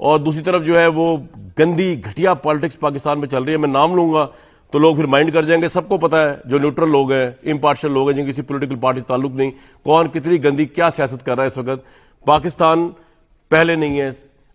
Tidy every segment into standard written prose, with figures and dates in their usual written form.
और दूसरी तरफ जो है वो गंदी घटिया पॉलिटिक्स पाकिस्तान में चल रही है। मैं नाम लूंगा तो लोग फिर माइंड कर जाएंगे। सबको पता है, जो न्यूट्रल लोग हैं, इम्पार्शियल लोग हैं, जिनकी किसी पॉलिटिकल पार्टी से ताल्लुक नहीं, कौन कितनी गंदी क्या सियासत कर रहा है इस वक्त। पाकिस्तान पहले नहीं है,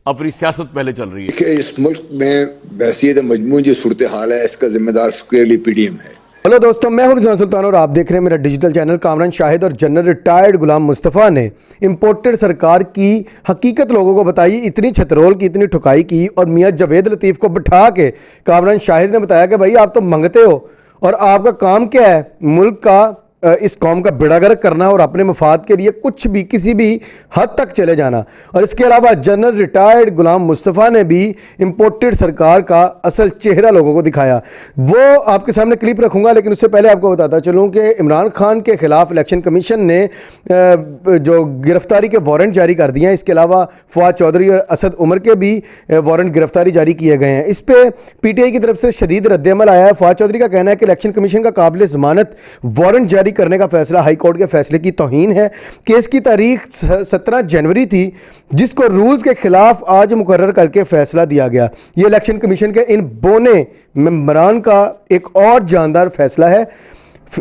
अपनी सियासत पहले चल रही है। इस मुल्क में बहसीत मजमूई जो सूरत हाल है, इसका जिम्मेदार स्क्वेयरली पीडीएम है। हेलो दोस्तों, मैं हूं रिजवान सुल्तान और आप देख रहे हैं मेरा डिजिटल चैनल। कामरान शाहिद और जनरल रिटायर्ड गुलाम मुस्तफ़ा ने इंपोर्टेड सरकार की हकीकत लोगों को बताई, इतनी छतरोल की, इतनी ठुकाई की, और मियां जावेद लतीफ़ को बिठा के कामरान शाहिद ने बताया कि भाई आप तो मंगते हो और आपका काम क्या है, मुल्क का इस कौम का बेड़ागर्क करना और अपने मफाद के लिए कुछ भी किसी भी हद तक चले जाना। और इसके अलावा जनरल रिटायर्ड गुलाम मुस्तफ़ा ने भी इंपोर्टेड सरकार का असल चेहरा लोगों को दिखाया। वो आपके सामने क्लिप रखूंगा, लेकिन उससे पहले आपको बताता चलूं कि इमरान खान के खिलाफ इलेक्शन कमीशन ने जो गिरफ्तारी के वारंट जारी कर दिए हैं। इसके अलावा फवाद चौधरी और असद उमर के भी वारंट गिरफ्तारी जारी किए गए हैं। इस पर पीटीआई की तरफ से शदीद रद्दअमल आया है। फवाद चौधरी का कहना है कि इलेक्शन कमीशन का काबिल ज़मानत वारंट जारी करने का फैसला हाई कोर्ट के फैसले की तौहीन है। केस की तारीख 17 जनवरी थी, जिसको रूल्स के खिलाफ आज मुकर्रर करके फैसला दिया गया। ये इलेक्शन कमीशन के इन बोने मेंबरान का एक और जानदार फैसला है।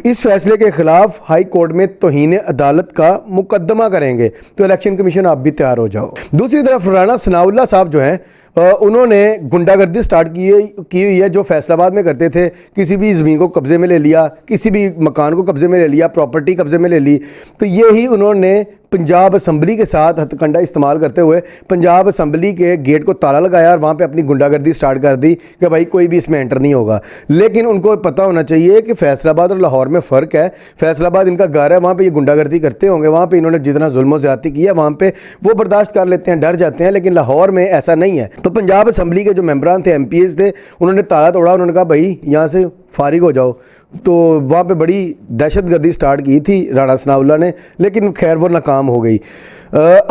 इस फैसले के खिलाफ हाई कोर्ट में तौहीन अदालत का मुकदमा करेंगे। तो इलेक्शन कमीशन आप भी तैयार हो जाओ। दूसरी तरफ राणा सनाउल्लाह साहब जो हैं, उन्होंने गुंडागर्दी स्टार्ट की हुई है, जो फैसलाबाद में करते थे। किसी भी ज़मीन को कब्ज़े में ले लिया, किसी भी मकान को कब्ज़े में ले लिया, प्रॉपर्टी कब्ज़े में ले ली। तो ये ही उन्होंने पंजाब असम्बली के साथ हथकंडा इस्तेमाल करते हुए पंजाब असम्बली के गेट को ताला लगाया और वहाँ पे अपनी गुंडागर्दी स्टार्ट कर दी कि भाई कोई भी इसमें एंटर नहीं होगा। लेकिन उनको पता होना चाहिए कि फैसलाबाद और लाहौर में फ़र्क है। फैसलाबाद इनका घर है, वहाँ पे ये गुंडागर्दी करते होंगे, वहाँ पे इन्होंने जितना जुल्म ज़्यादती किया वहाँ पे वो बर्दाश्त कर लेते हैं, डर जाते हैं। लेकिन लाहौर में ऐसा नहीं है। तो पंजाब असम्बली के जो मेम्बरान थे, MPs थे, उन्होंने ताला तोड़ा। उन्होंने कहा भाई यहाँ से फारिग हो जाओ। तो वहाँ पे बड़ी दहशतगर्दी स्टार्ट की थी राणा सनाउल्लाह ने, लेकिन खैर वो नाकाम हो गई।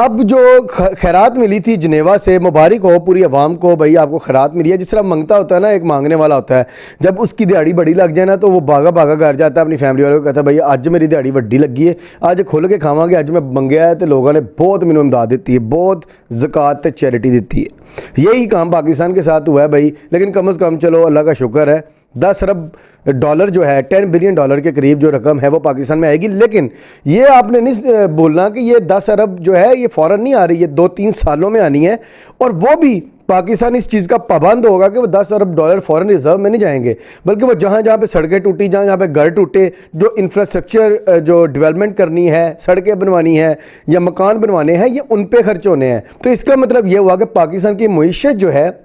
अब जो खैरात मिली थी जनेवा से, मुबारक हो पूरी आवाम को, भाई आपको खैरात मिली है। जिस तरह मंगता होता है ना, एक मांगने वाला होता है, जब उसकी दिहाड़ी बड़ी लग जाए ना तो वो भागा भागा घर जाता है, अपनी फैमिली वालों को कहता है भाई अज मेरी दिहाड़ी वड्डी लगी है, अज खुल के खावांगे, अज मैं मंगया है। तो लोगों ने बहुत मैनू इमदाद दी है, बहुत ज़कात चैरिटी दी है। यही काम पाकिस्तान के साथ हुआ है भाई। लेकिन कम अज़ कम चलो अल्लाह का शुक्र है, 10 अरब डॉलर जो है, 10 बिलियन डॉलर के करीब जो रकम है वो पाकिस्तान में आएगी। लेकिन ये आपने नहीं बोलना कि ये 10 अरब जो है ये फ़ौरन नहीं आ रही, ये 2-3 सालों में आनी है। और वो भी पाकिस्तान इस चीज़ का पाबंद होगा कि वो 10 अरब डॉलर फ़ौरन रिजर्व में नहीं जाएंगे, बल्कि वो जहाँ जहाँ पे सड़कें टूटी, जहाँ जहाँ पे घर टूटे, जो इंफ्रास्ट्रक्चर जो डेवलपमेंट करनी है, सड़कें बनवानी है या मकान बनवाने हैं, ये उन पे खर्च होने हैं। तो इसका मतलब ये हुआ कि पाकिस्तान की मईशत जो है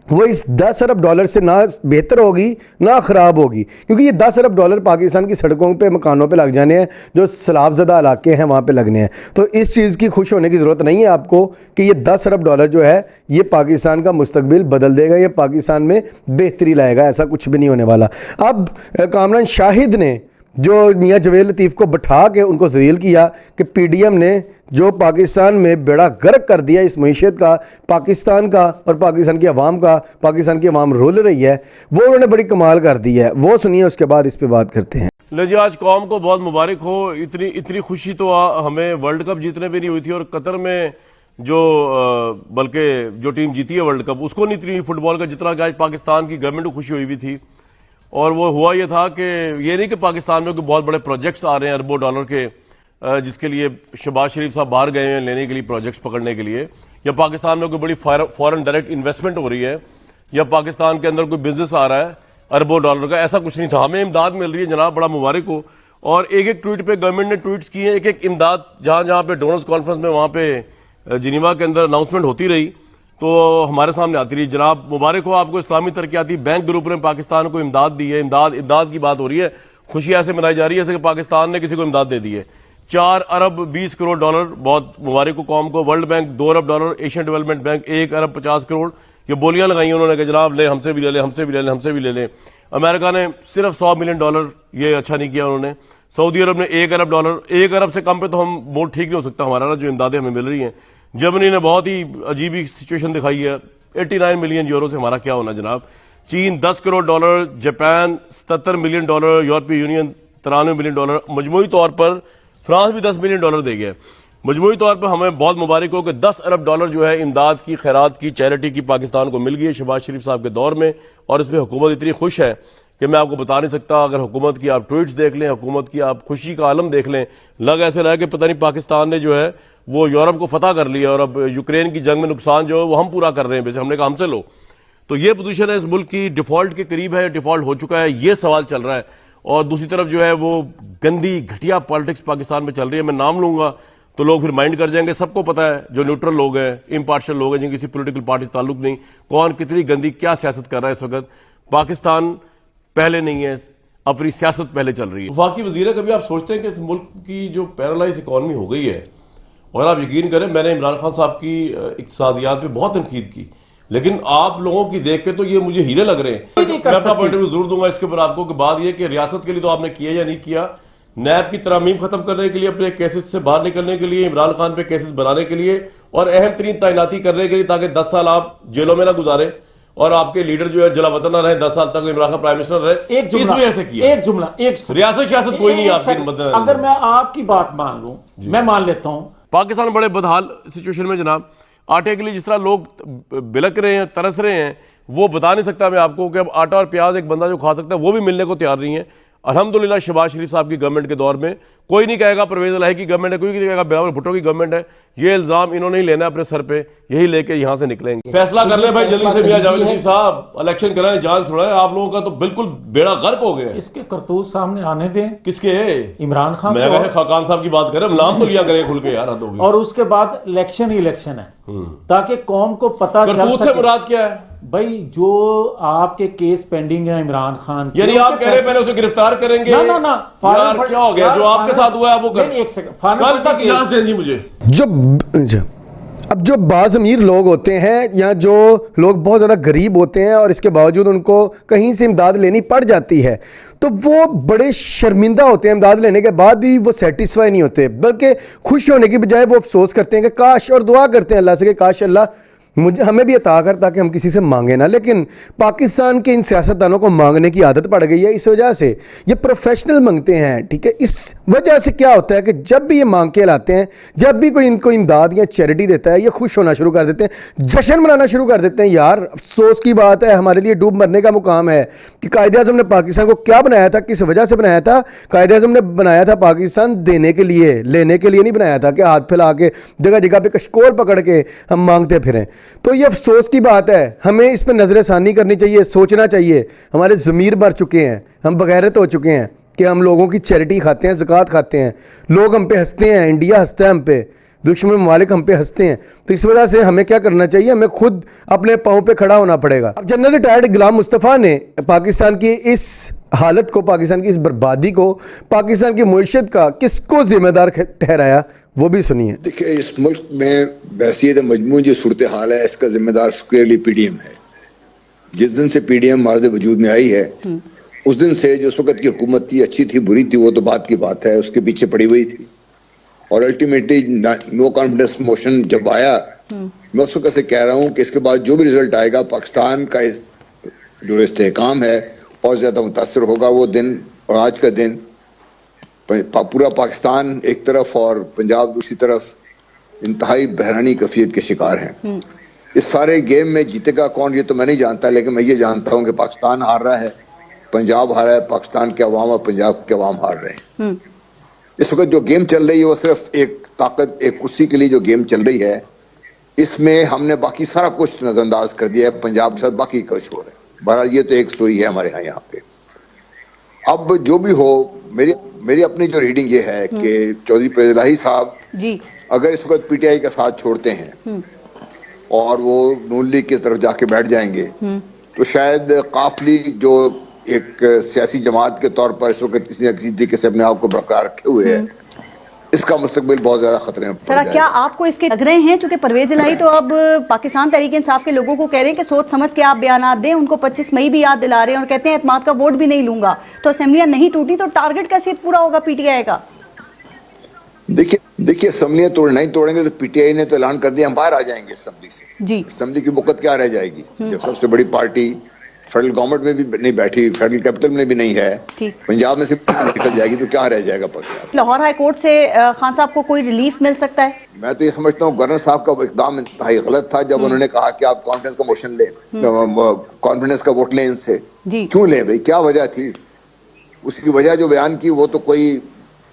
वो इस 10 अरब डॉलर से ना बेहतर होगी ना ख़राब होगी, क्योंकि ये 10 अरब डॉलर पाकिस्तान की सड़कों पे, मकानों पे लग जाने हैं, जो सैलाबज़दा इलाके हैं वहाँ पे लगने हैं। तो इस चीज़ की खुश होने की ज़रूरत नहीं है आपको कि ये 10 अरब डॉलर जो है ये पाकिस्तान का मुस्तकबिल बदल देगा, ये पाकिस्तान में बेहतरी लाएगा। ऐसा कुछ भी नहीं होने वाला। अब कामरान शाहिद ने जो मियां जावेद लतीफ़ को बिठा के उनको ज़लील किया कि PDM ने जो पाकिस्तान में बेड़ा गर्क कर दिया इस मईशत का, पाकिस्तान का और पाकिस्तान की आवाम का, पाकिस्तान की आवाम रोल रही है, वो उन्होंने बड़ी कमाल कर दी है। वो सुनिए, उसके बाद इस पर बात करते हैं। लो जी, आज कौम को बहुत मुबारक हो। इतनी खुशी तो हमें वर्ल्ड कप जीतने पे नहीं हुई थी, और कतर में जो बल्कि जो टीम जीती है वर्ल्ड कप, उसको नहीं इतनी फुटबॉल का जितना कि आज पाकिस्तान की गवर्नमेंट को खुशी हुई भी थी। और वो हुआ ये था कि ये नहीं कि पाकिस्तान में कोई बहुत बड़े प्रोजेक्ट्स आ रहे हैं अरबों डॉलर के, जिसके लिए शहबाज शरीफ साहब बाहर गए हैं लेने के लिए, प्रोजेक्ट्स पकड़ने के लिए, या पाकिस्तान में कोई बड़ी फॉरेन डायरेक्ट इन्वेस्टमेंट हो रही है, या पाकिस्तान के अंदर कोई बिजनेस आ रहा है अरबों डॉलर का। ऐसा कुछ नहीं था। हमें इमदाद मिल रही है जनाब, बड़ा मुबारक हो। और एक एक ट्वीट पे गवर्नमेंट ने ट्वीट्स किए हैं, एक एक इमदाद जहां जहां पे डोनर्स कॉन्फ्रेंस में, वहां पे जिनीवा के अंदर अनाउंसमेंट होती रही तो हमारे सामने आती रही। जनाब मुबारक हो आपको। इस्लामी तरक्याती बैंक ग्रुप ने पाकिस्तान को इमदाद दी है। इमदाद की बात हो रही है, खुशी ऐसे मनाई जा रही है जैसे कि पाकिस्तान ने किसी को इमदाद दे दी है। 4 अरब 20 करोड़ डॉलर, बहुत मुबारक हो कौम को। वर्ल्ड बैंक 2 अरब डॉलर, एशियन डेवलपमेंट बैंक 1 अरब 50 करोड़। ये बोलियां लगाई उन्होंने कि जनाब ले, हमसे भी ले ले, हमसे भी ले ले, हमसे भी ले ले। अमेरिका ने सिर्फ 100 मिलियन डॉलर, ये अच्छा नहीं किया उन्होंने। सऊदी अरब ने 1 अरब डॉलर। 1 अरब से कम पे तो हम बोल ठीक नहीं हो सकता हमारा ना, जो इमदादें हमें मिल रही हैं। जर्मनी ने बहुत ही अजीब ही सिचुएशन दिखाई है, 89 मिलियन यूरो से हमारा क्या होना जनाब। चीन 10 crore dollar, Japan 77 million dollar, यूरोपीय यूनियन 93 मिलियन डॉलर, मजमूई तौर पर फ्रांस भी 10 मिलियन डॉलर दे गया। मजमूई तौर पर हमें बहुत मुबारक हो कि 10 अरब डॉलर जो है इमदाद की, खैरात की, चैरिटी की पाकिस्तान को मिल गई है शहबाज शरीफ साहब के दौर में। और इस पर हुकूमत इतनी खुश है कि मैं आपको बता नहीं सकता। अगर हुकूमत की आप ट्वीट्स देख लें, हुकूमत की आप खुशी का आलम देख लें, लग ऐसे रहा है कि पता नहीं पाकिस्तान ने जो है वो यूरोप को फतह कर लिया और अब यूक्रेन की जंग में नुकसान जो है वो हम पूरा कर रहे हैं। वैसे हमने कहा हमसे लो। तो ये पोजीशन है, इस मुल्क की डिफॉल्ट के करीब है, डिफॉल्ट हो चुका है, ये सवाल चल रहा है। और दूसरी तरफ जो है वो गंदी घटिया पॉलिटिक्स पाकिस्तान में चल रही है। मैं नाम लूंगा तो लोग फिर माइंड कर जाएंगे। सबको पता है, जो न्यूट्रल लोग हैं, इम्पार्शियल लोग हैं, जिनकी किसी पॉलिटिकल पार्टी से ताल्लुक नहीं, कौन कितनी गंदी क्या सियासत कर रहा है इस वक्त। पाकिस्तान पहले नहीं है, अपनी सियासत पहले चल रही है। वफाकी वजीर है, कभी आप सोचते हैं कि इस मुल्क की जो पैरालाइज इकॉनमी हो गई है, और आप यकीन करें मैंने इमरान खान साहब की इक्तिसादियात पे बहुत तनकीद की, लेकिन आप लोगों की देख के तो ये मुझे हीरे लग रहे हैं। मैं अपना पॉइंट ऑफ व्यू जरूर दूंगा इसके ऊपर आपको कि बात ये कि रियासत के लिए तो आपने किया या नहीं किया। नैब की तरामीम खत्म करने के लिए, अपने केसेस से बाहर निकलने के लिए, इमरान खान पे केसेस बनाने के लिए और अहम तरीन तैनाती करने के लिए, ताकि 10 साल आप जेलों में ना गुजारे और आपके लीडर जो है जलावतन ना रहे, 10 साल तक इमरान खान प्राइम मिनिस्टर रहे। एक जुमला, इस वजह से किया। एक जुमला, एक रियासत सियासत कोई नहीं आपकी मदद। अगर मैं आपकी बात मान लूं, मैं मान लेता हूं, पाकिस्तान बड़े बदहाल सिचुएशन में जनाब। आटे के लिए जिस तरह लोग बिलक रहे हैं, तरस रहे हैं, वो बता नहीं सकता मैं आपको कि अब आटा और प्याज एक बंदा जो खा सकता है वो भी मिलने को तैयार नहीं है। अल्हम्दुलिल्लाह शहबाज शरीफ साहब की गवर्नमेंट के दौर में कोई नहीं कहेगा परवेज इलाही की गवर्नमेंट है, कोई नहीं कहेगा बिलावल भुट्टो की गवर्नमेंट है। ये इल्जाम इन्होंने ही लेना अपने सर पे, यही लेके यहां से निकलेंगे। फैसला कर ले भाई जल्दी से मियां जावेद अली साहब, इलेक्शन कराएं, जान छुड़ाएं। आप लोगों का तो बिल्कुल बेड़ा गर्क हो गया है। इसके करतूत सामने आने दें। किसके? इमरान खान। मैं कहा खाकान साहब की बात करें, नाम तो लिया करें खुल के यार, हद होगी। और उसके बाद इलेक्शन ही इलेक्शन है, ताकि कौम को पता चल करतूत से मुराद क्या है भाई? जो आपके केस पेंडिंग है इमरान खान, यानी आप कह रहे हैं पहले उसे गिरफ्तार करेंगे? ना ना ना, यार क्या हो गया? जो आपके साथ हुआ है वो कर। एक सेकंड, कल तक इजाजत दें जी मुझे। अब जो बाज़ अमीर लोग होते हैं या जो लोग बहुत ज़्यादा गरीब होते हैं और इसके बावजूद उनको कहीं से इमदाद लेनी पड़ जाती है, तो वो बड़े शर्मिंदा होते हैं। इमदाद लेने के बाद भी वो सेटिस्फाई नहीं होते, बल्कि खुश होने की बजाय वो अफसोस करते हैं कि काश, और दुआ करते हैं अल्लाह से कि काश अल्लाह मुझे हमें भी अता कर ताकि हम किसी से मांगे ना। लेकिन पाकिस्तान के इन सियासतदानों को मांगने की आदत पड़ गई है। इस वजह से ये प्रोफेशनल मांगते हैं, ठीक है। इस वजह से क्या होता है कि जब भी ये मांग के लाते हैं, जब भी कोई इनको इमदाद या चैरिटी देता है, ये खुश होना शुरू कर देते हैं, जश्न मनाना शुरू कर देते हैं। यार अफसोस की बात है, हमारे लिए डूब मरने का मुकाम है कि कायद-ए-आज़म ने पाकिस्तान को क्या बनाया था, किस वजह से बनाया था। कायद-ए-आज़म ने बनाया था पाकिस्तान देने के लिए, लेने के लिए नहीं बनाया था कि हाथ फैला के जगह जगह पे कशकोल पकड़ के हम मांगते फिरें। तो ये अफसोस की बात है, हमें इस पर नज़रसानी करनी चाहिए, सोचना चाहिए। हमारे ज़मीर मर चुके हैं, हम बगैरत हो चुके हैं कि हम लोगों की चैरिटी खाते हैं, ज़कात खाते हैं, लोग हम पे हंसते हैं, इंडिया हंसता है हम पे, दुश्मन ममालिक हम पे हंसते हैं। तो इस वजह से हमें क्या करना चाहिए? हमें खुद अपने पाँव पे खड़ा होना पड़ेगा। अब जनरल रिटायर्ड गुलाम मुस्तफ़ा ने पाकिस्तान की इस हालत को, पाकिस्तान की इस बर्बादी को, पाकिस्तान की मईशत का किसको जिम्मेदार ठहराया, वो भी सुनिए। देखिए, इस मुल्क में बहसीत मजमूई जो सूरत हाल है, इसका जिम्मेदार स्क्वेयरली पीडीएम है। जिस दिन से पीडीएम मार्ज वजूद में आई है, उस दिन से जो उस वक्त की हुकूमत थी, अच्छी थी बुरी थी वो तो बात की बात है, उसके पीछे पड़ी हुई थी। और अल्टीमेटली नो कॉन्फिडेंस मोशन जब आया, मैं उस वक्त से कह रहा हूं कि इसके बाद जो भी रिजल्ट आएगा, पाकिस्तान का जो इस्तेहकाम है और ज्यादा मुतासर होगा वो दिन। और आज का दिन पूरा पाकिस्तान एक तरफ और पंजाब दूसरी तरफ इंतहाई बहरानी कैफियत के शिकार हैं। इस सारे गेम में जीतेगा कौन ये तो मैं नहीं जानता, लेकिन मैं ये जानता हूं कि पाकिस्तान हार रहा है, पंजाब हार रहा है, पाकिस्तान के अवाम और पंजाब के अवाम हार रहे हैं। इस वक्त जो गेम चल रही है वो सिर्फ एक ताकत, एक कुर्सी के लिए जो गेम चल रही है, इसमें हमने बाकी सारा कुछ नजरअंदाज कर दिया है। पंजाब के साथ बाकी कुछ हो रहा है। बहरहाल ये तो एक स्टोरी है हमारे यहाँ पे। अब जो भी हो, मेरी अपनी जो रीडिंग ये है कि चौधरी परवेज इलाही साहब जी अगर इस वक्त पीटीआई का साथ छोड़ते हैं और वो नून लीग की तरफ जाके बैठ जाएंगे, तो शायद काफली जो एक सियासी जमात के तौर पर इस वक्त किसी न किसी तरीके से अपने आप को बरकरार रखे हुए है, इसका मुस्तकबिल बहुत ज्यादा खतरे में सर, क्या आपको इसके लग रहे हैं? क्योंकि परवेज इलाही तो अब पाकिस्तान तहरीक इंसाफ के लोगों को कह रहे हैं कि सोच समझ के आप बयान दें। उनको 25 मई भी याद दिला रहे हैं और कहते हैं एतमाद का वोट भी नहीं लूंगा। तो असेंबलियां नहीं टूटी तो टारगेट कैसे पूरा होगा पीटीआई का? देखिए असेंबलियां नहीं तोड़ेंगे तो पीटीआई ने तो ऐलान कर दिया हम बाहर आ जाएंगे असेंबली से जी। असेंबली की वक़्त क्या रह जाएगी जब सबसे बड़ी पार्टी फेडरल गवर्नमेंट में भी नहीं बैठी, फेडरल कैपिटल में भी नहीं है, ठीक। पंजाब में से निकल जाएगी तो क्या रह जाएगा पकड़। लाहौर हाई कोर्ट से खान साहब को कोई रिलीफ मिल सकता है? मैं तो ये समझता हूँ गवर्नर साहब का इकदाम इंतहाई गलत था जब उन्होंने कहा कि आप कॉन्फ्रेंस का मोशन लें, कॉन्फिडेंस का वोट लें इनसे। जी। क्यों लें भाई, क्या वजह थी? उसकी वजह जो बयान की वो तो कोई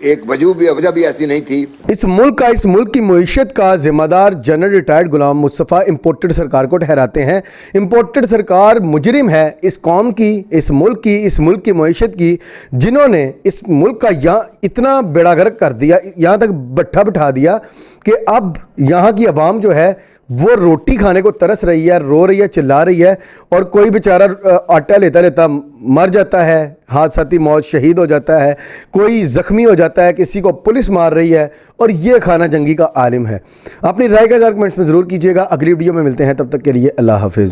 एक वजह भी ऐसी नहीं थी। इस मुल्क की मईशत का जिम्मेदार जनरल रिटायर्ड गुलाम मुस्तफ़ा इंपोर्टेड सरकार को ठहराते हैं। इंपोर्टेड सरकार मुजरिम है इस कौम की, इस मुल्क की मईशत की, जिन्होंने इस मुल्क का यहाँ इतना बेड़ा गर्क कर दिया, यहाँ तक भट्ठा बिठा दिया कि अब यहाँ की आवाम जो है वो रोटी खाने को तरस रही है, रो रही है, चिल्ला रही है, और कोई बेचारा आटा लेता लेता मर जाता है, हादसाती मौत, शहीद हो जाता है, कोई ज़ख्मी हो जाता है, किसी को पुलिस मार रही है, और ये खाना जंगी का आलिम है। अपनी राय का कमेंट्स में ज़रूर कीजिएगा। अगली वीडियो में मिलते हैं, तब तक के लिए अल्लाह हाफिज़।